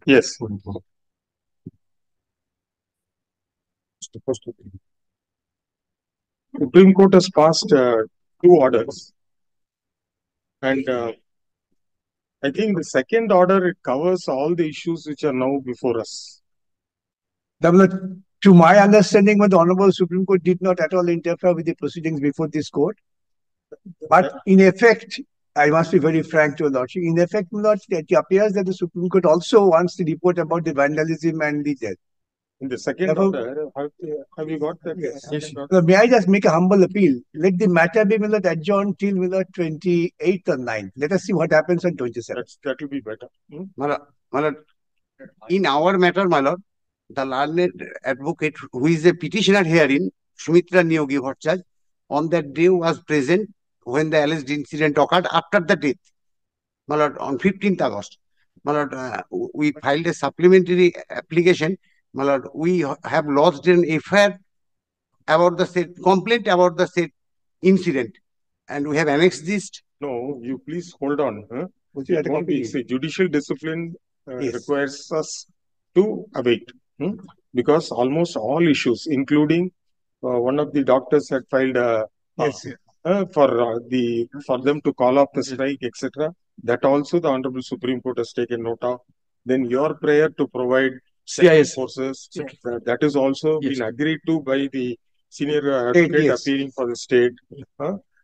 Yes. Supreme Court has passed two orders, and I think the second order, it covers all the issues which are now before us. To my understanding, the Honorable Supreme Court did not at all interfere with the proceedings before this court. But in effect, I must be very frank to your Lordship, in effect, my Lord, it appears that the Supreme Court also wants the report about the vandalism and the death. In the second order, have you got that? Yes. So may I just make a humble appeal? Let the matter be adjourned till 28th or 9th. Let us see what happens on 27th. That will be better. My Lord, in our matter, my Lord, the learned advocate who is a petitioner herein, Sumitra Niyogi Bhattacharya, on that day was present when the alleged incident occurred after the death. My Lord, on 15th August. My Lord, we filed a supplementary application. My Lord, we have lodged an FIR about the said complaint about the said incident, and we have annexed this. No, you please hold on. See, judicial discipline requires us to await, because almost all issues, including one of the doctors had filed for them to call off the strike, etc. That also the Honorable Supreme Court has taken note of. Then your prayer to provide CIS forces, that is also been agreed to by the senior advocate appearing for the state.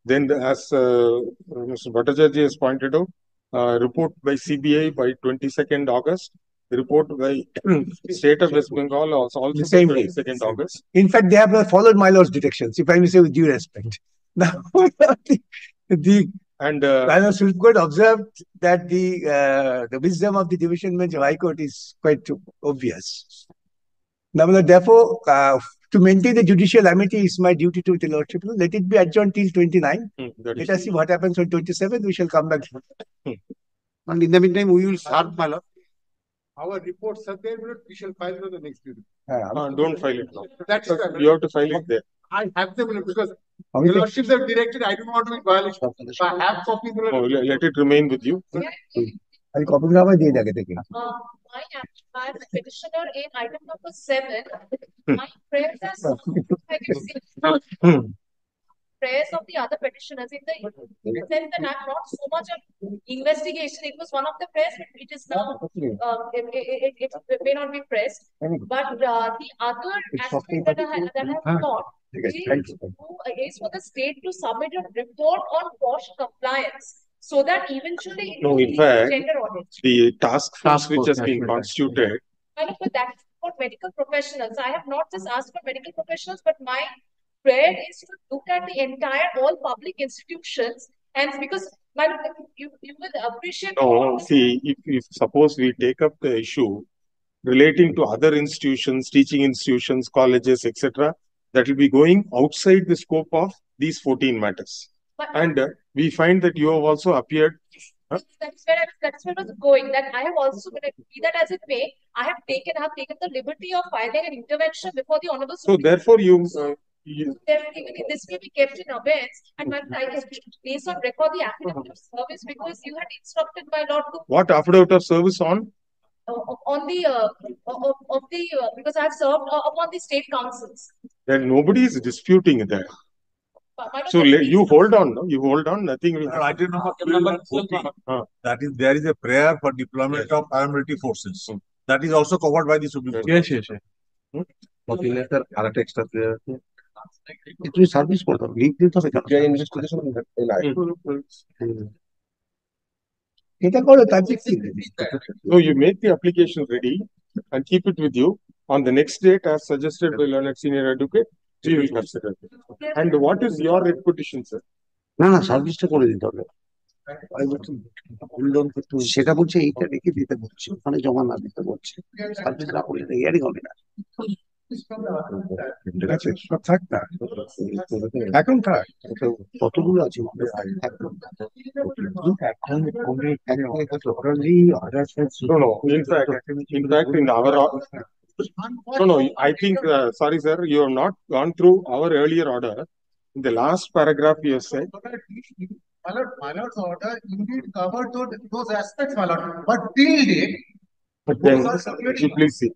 Then, as Mr. Bhattacharya has pointed out, report by CBI by 22nd August. The report by State of West Bengal also the same 22nd August. In fact, they have followed my Lord's directions, if I may say with due respect. Now, the Supreme Court observed that the wisdom of the division bench of High Court is quite obvious. Now, therefore, to maintain the judicial amity is my duty to the Lordship. Let it be adjourned till 29. Let us see what happens on 27th. We shall come back. And in the meantime, we will serve, my Lord. Our reports are there, we shall file for the next meeting. Don't file it now. You have to file it there. I have them because the Lordships have directed, I don't want to be violation. If I have copies, let it remain with you. My petitioner in item number 7, my prayers are prayers of the other petitioners in the sense that I'm not so much of investigation. It was one of the prayers, but it is now it may not be pressed. But the other aspect that I have thought is for the state to submit a report on POSH compliance, so that eventually no, in fact, the task force which has been constituted. But that's for medical professionals. I have not just asked for medical professionals, but my prayer is to look at the entire all public institutions, and because you would appreciate. No, see, if suppose we take up the issue relating to other institutions, teaching institutions, colleges, etc., that will be going outside the scope of these 14 matters. And we find that you have also appeared. That's where I was going. That I have also, be that as it may, I have taken the liberty of filing an intervention before the Honorable Supreme Court. So therefore, this may be kept in abeyance, and I can place on record the affidavit of service because you had instructed my Lord to. What affidavit of service on? On the because I have served upon the state councils. Then nobody is disputing that. So you hold on, no? You hold on. Nothing will happen. I didn't know that is there is a prayer for deployment of paramilitary forces. That is also covered by the Supreme Court. Yes. It is service for them. So you make the application ready and keep it with you on the next date as suggested by learned senior advocate. We will consider it. And what is your petition, sir? No, service to করে দিতে হবে সেটা বলছে এইটা রেখে দিতে বলছে ওখানে জমা না দিতে বলছে সার্ভিস না করে ইয়ারই হবে না থাক না এখন থাক কতগুলো আছে in fact in our no, I think, sorry sir, you have not gone through our earlier order. In the last paragraph you have said, My lord's order indeed covered those aspects, my lord. But till date, But then, you please see,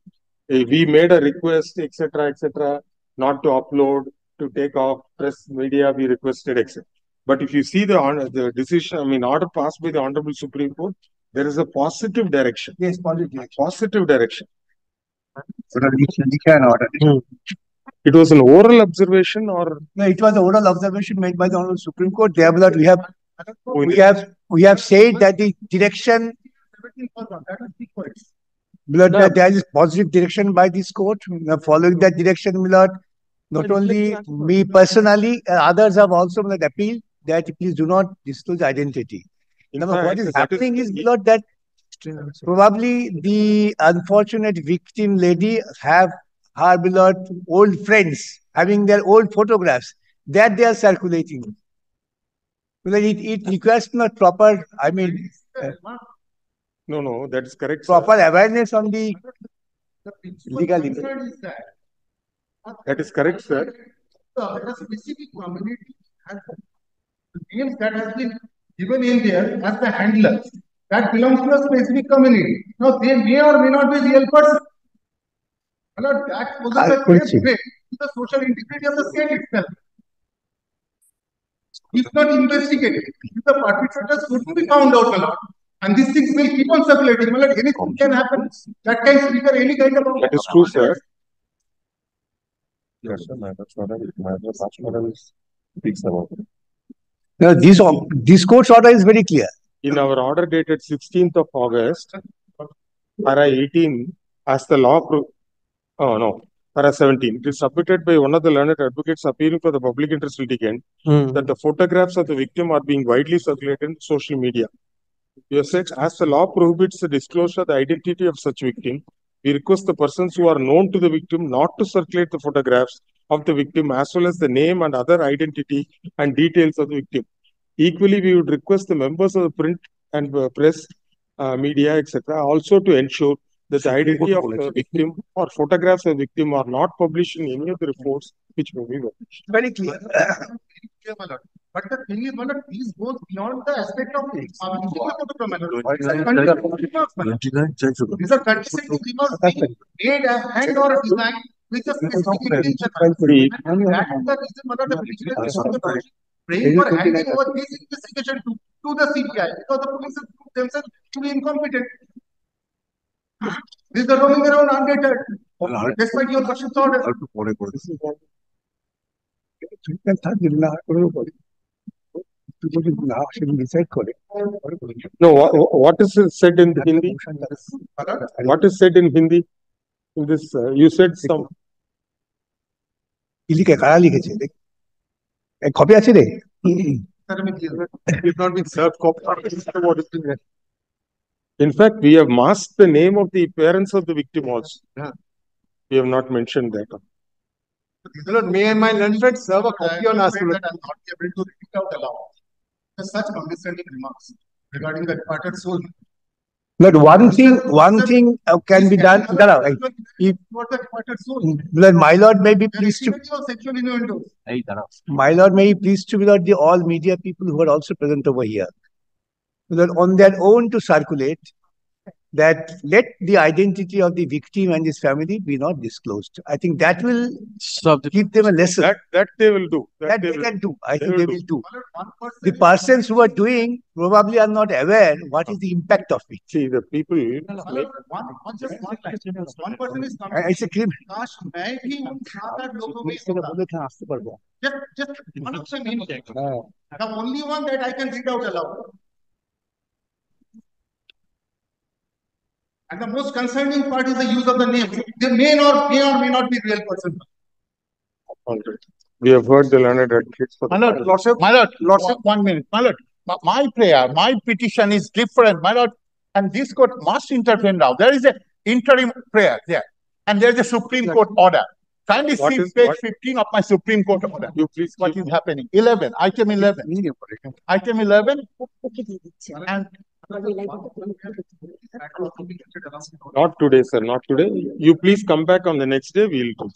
we made a request, etc., not to upload, to take off press media. We requested, etc. But if you see the decision, I mean, order passed by the Honorable Supreme Court, there is a positive direction. Yes, positive. Positive direction. Order. It was an oral observation, or No, it was an oral observation made by the Honorable Supreme Court. Therefore, we have said that the direction, that there is positive direction by this court. Now, following that direction, Milord, not only me personally, others have also appealed that please do not disclose identity. Now, what is happening is, Milord, that probably the unfortunate victim lady have her beloved old friends having their old photographs that they are circulating. It requires not proper, I mean, no, that is correct. Proper awareness on the legal. That is correct, sir. The specific community has names that has been given in there as the handlers that belongs to a specific community. Now they may or may not be real person. That poses a great threat to the social integrity of the state itself. If not investigated, if the perpetrators couldn't be found out, my lord, and these things will keep on circulating, my lord, anything can happen. That can trigger any kind of. That is true, sir. Yes, sir. My speaks about it. Now, this court's order is very clear. In our order dated 16th of August, para 18, as the law, para 17, it is submitted by one of the learned advocates appearing for the public interest litigant that the photographs of the victim are being widely circulated in social media. You have said, as the law prohibits the disclosure of the identity of such victim, we request the persons who are known to the victim not to circulate the photographs of the victim as well as the name and other identity and details of the victim. Equally, we would request the members of the print and press, media, etc., also to ensure that the identity of the victim or photographs of the victim are not published in any of the reports which may be published. Very clear. But the thing is, this goes beyond the aspect of these are continuously remarks being made and or designed with a specific intention. That is the reason the praying for handing over this investigation to the CBI because the police have proved themselves to be incompetent. These are roaming around undated, despite your worship's order. No, what is said in Hindi? What is said in Hindi? In this, you said some. Copy আছে রে not been served copy. In fact, we have masked the name of the parents of the victim also. We have not mentioned that. May my learned friend serve a copy on us that I'm not able to read out aloud. Such condescending remarks regarding the departed soul. But one thing can be done. If my lord may be pleased to, my lord may be pleased to be the all media people who are also present over here, that on their own to circulate that let the identity of the victim and his family be not disclosed. I think that will give them a lesson. That they will do. That they can do. I think they will do. The persons who are doing probably are not aware what is the impact of it. See, the people. One person is coming. It's a crime. Just one of them. The only one that I can read out aloud. And the most concerning part is the use of the name. They may or may not be real person. We have heard the learned advocates for my lord, 1 minute. My lord, my prayer, my petition is different, my lord, and this court must intervene now. There is an interim prayer there, and there is a Supreme Court order. Kindly see page 15 of my Supreme Court order. You please. What is happening? 11, item 11. Item 11. And not today, sir. Not today. You please come back on the next day. We'll do.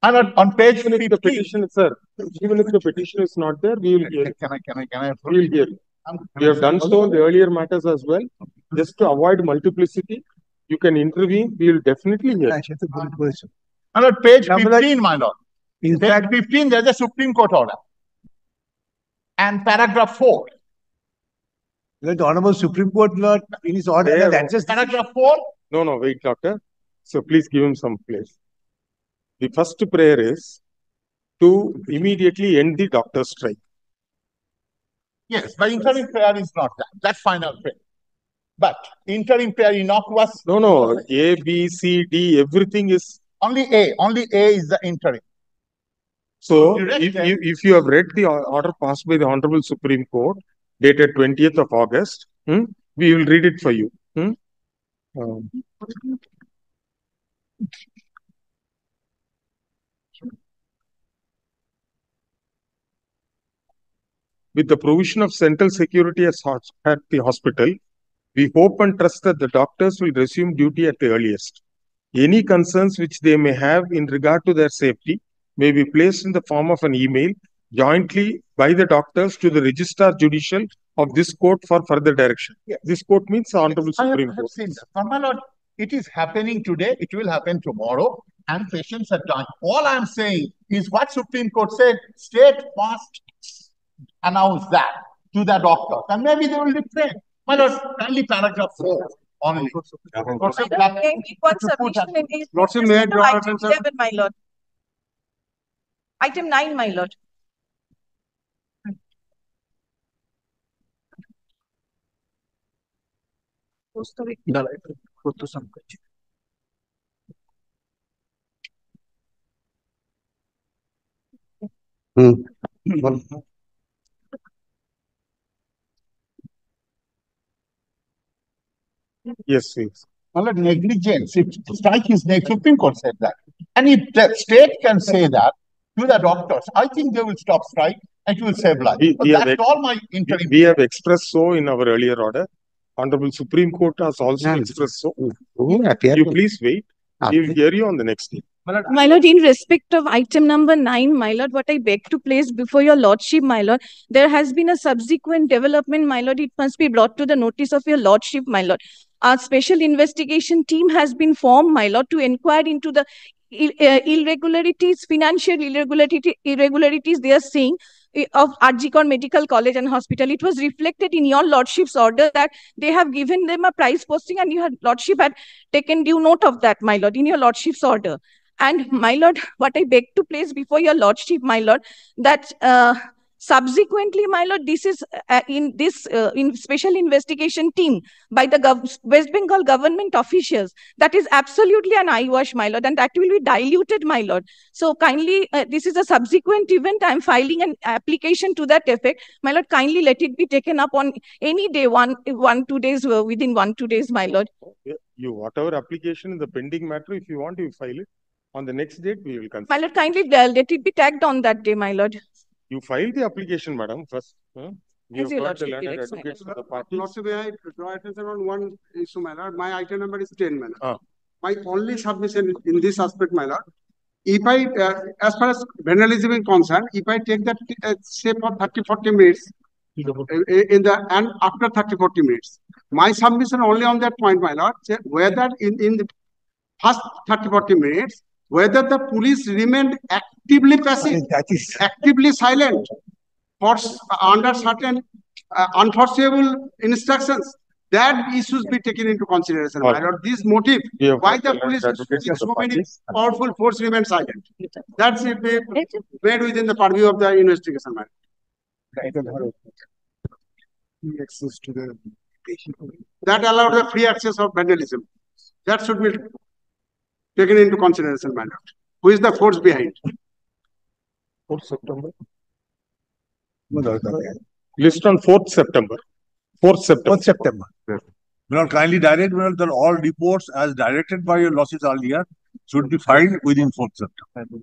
And on page Even if 15, the petition, sir, even if the petition is not there, we will hear. We will hear. We have done so in the earlier matters as well. Just to avoid multiplicity, you can intervene. We will definitely hear. And on page 15, my lord. In page 15, there's a Supreme Court order. And paragraph 4. The Honorable Supreme Court, Lord, in his order, has addressed paragraph 4. No, wait, doctor. So please give him some place. The first prayer is to immediately end the doctor's strike. Yes, but interim prayer is not that. That's final prayer. But interim prayer innocuous. No. A, B, C, D, everything is. Only A. Only A is the interim. So, if you have read the order passed by the Honorable Supreme Court, dated 20th of August, we will read it for you. With the provision of central security at the hospital, we hope and trust that the doctors will resume duty at the earliest. Any concerns which they may have in regard to their safety may be placed in the form of an email jointly by the doctors to the Registrar Judicial of this court for further direction. Yes. This court means the Honorable Supreme Court. I have seen that. My lord, it is happening today, it will happen tomorrow, and patients are dying. All I am saying is what Supreme Court said, state must announce that to the doctor, and maybe they will refrain. My lord, only paragraph 4 only. Lordship, may I draw attention? My lord. Item 9, my lord. Yes. Well, negligence. If strike is Supreme Court said that. And if the state can say that to the doctors, I think they will stop strike and it will save life. That's all my interim. We have expressed so in our earlier order. Honorable Supreme Court has also expressed so. You please wait. We will hear you on the next day. My lord, in respect of item number 9, my lord, what I beg to place before your lordship, my lord, there has been a subsequent development, my lord. It must be brought to the notice of your lordship, my lord. Our special investigation team has been formed, my lord, to inquire into the irregularities, financial irregularities they are seeing of Arjikor Medical College and Hospital. It was reflected in your lordship's order that they have given them a price posting, and your lordship had taken due note of that, my lord, in your lordship's order. And my lord, what I beg to place before your lordship, my lord, that subsequently, my lord, this is in special investigation team by the West Bengal government officials. That is absolutely an eyewash, my lord, and that will be diluted, my lord. So kindly, this is a subsequent event. I am filing an application to that effect, my lord. Kindly let it be taken up on any day, within 1-2 days, my lord. You whatever application in the pending matter, if you want, you file it. On the next date, we will consider. My lord, kindly let it be tagged on that day, my lord. You file the application, madam, first. We have got the learned advocates of the party. Lordship, may I draw attention on one issue, my lord? My item number is 10, my lord. My only submission in this aspect, my lord, if I, as far as vandalism is concerned, if I take that step of 30-40 minutes, and after 30-40 minutes, my submission only on that point, my lord, whether in the first 30-40 minutes, whether the police remained actively passive, actively silent, for under certain unforeseeable instructions, that issues be taken into consideration. My lord, this motive, why the police with so many powerful force remain silent, that's it made within the purview of the investigation. That allowed the free access of vandalism. That should be taken into consideration, my lord. Who is the force behind? 4th September. List on 4th September. 4th September. Lord, kindly direct that all reports as directed by your losses earlier should be filed within 4th September.